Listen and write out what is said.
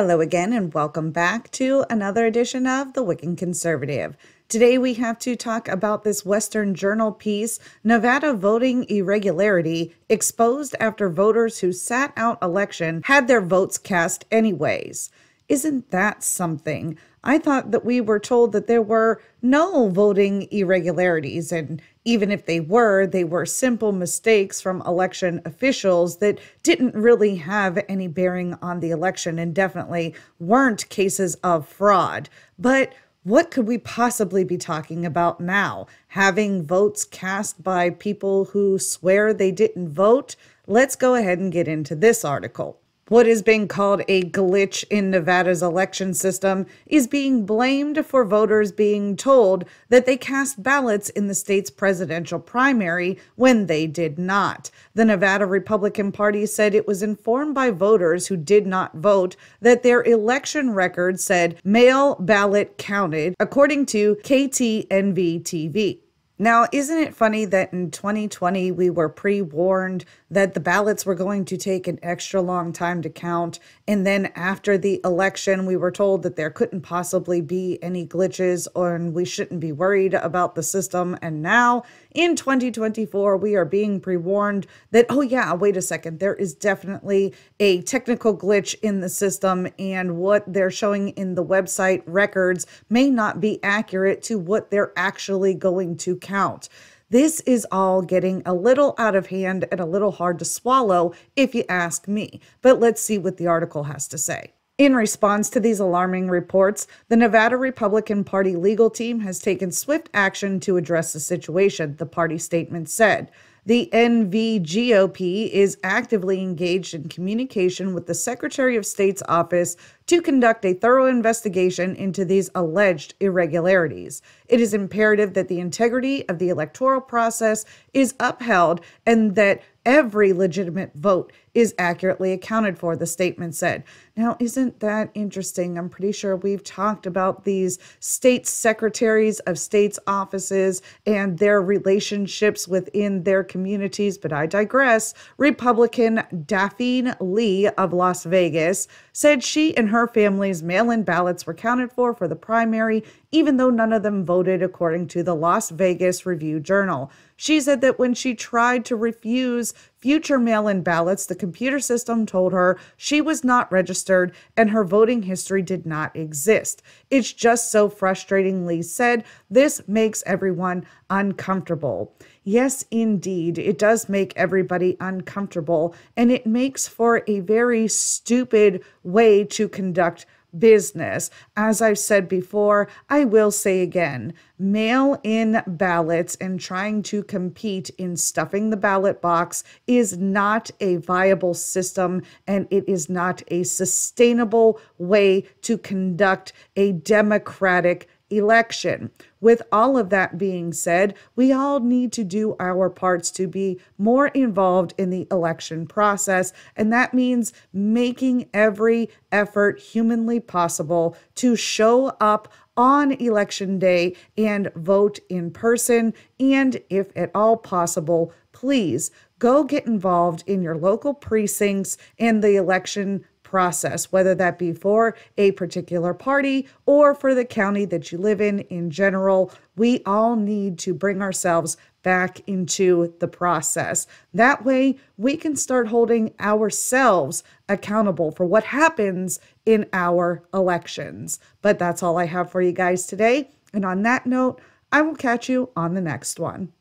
Hello again, and welcome back to another edition of The Wicked Conservative. Today we have to talk about this Western Journal piece, Nevada Voting Irregularity, Exposed After Voters Who Sat Out Election Had Their Votes Cast Anyways. Isn't that something? I thought that we were told that there were no voting irregularities, and even if they were simple mistakes from election officials that didn't really have any bearing on the election and definitely weren't cases of fraud. But what could we possibly be talking about now? Having votes cast by people who swear they didn't vote? Let's go ahead and get into this article. What is being called a glitch in Nevada's election system is being blamed for voters being told that they cast ballots in the state's presidential primary when they did not. The Nevada Republican Party said it was informed by voters who did not vote that their election record said mail ballot counted, according to KTNV-TV. Now, isn't it funny that in 2020 we were pre-warned that the ballots were going to take an extra long time to count, and then after the election we were told that there couldn't possibly be any glitches and we shouldn't be worried about the system, and now in 2024 we are being pre-warned that, oh yeah, wait a second, there is definitely a technical glitch in the system and what they're showing in the website records may not be accurate to what they're actually going to count. This is all getting a little out of hand and a little hard to swallow if you ask me, but let's see what the article has to say. In response to these alarming reports, the Nevada Republican Party legal team has taken swift action to address the situation, the party statement said. The NVGOP is actively engaged in communication with the Secretary of State's office to conduct a thorough investigation into these alleged irregularities. It is imperative that the integrity of the electoral process is upheld and that every legitimate vote is accurately accounted for, the statement said. Now, isn't that interesting? I'm pretty sure we've talked about these state secretaries of states' offices and their relationships within their communities, but I digress. Republican Daphne Lee of Las Vegas said she and her family's mail-in ballots were counted for the primary, even though none of them voted, according to the Las Vegas Review-Journal. She said that when she tried to refuse future mail-in ballots, the computer system told her she was not registered and her voting history did not exist. It's just so frustrating, Lee said. This makes everyone uncomfortable. Yes, indeed, it does make everybody uncomfortable, and it makes for a very stupid way to conduct business. As I've said before, I will say again, mail-in ballots and trying to compete in stuffing the ballot box is not a viable system, and it is not a sustainable way to conduct a democratic election. With all of that being said, we all need to do our parts to be more involved in the election process, and that means making every effort humanly possible to show up on election day and vote in person. And if at all possible, please go get involved in your local precincts and the election process, whether that be for a particular party or for the county that you live in general. We all need to bring ourselves back into the process. That way, we can start holding ourselves accountable for what happens in our elections. But that's all I have for you guys today. And on that note, I will catch you on the next one.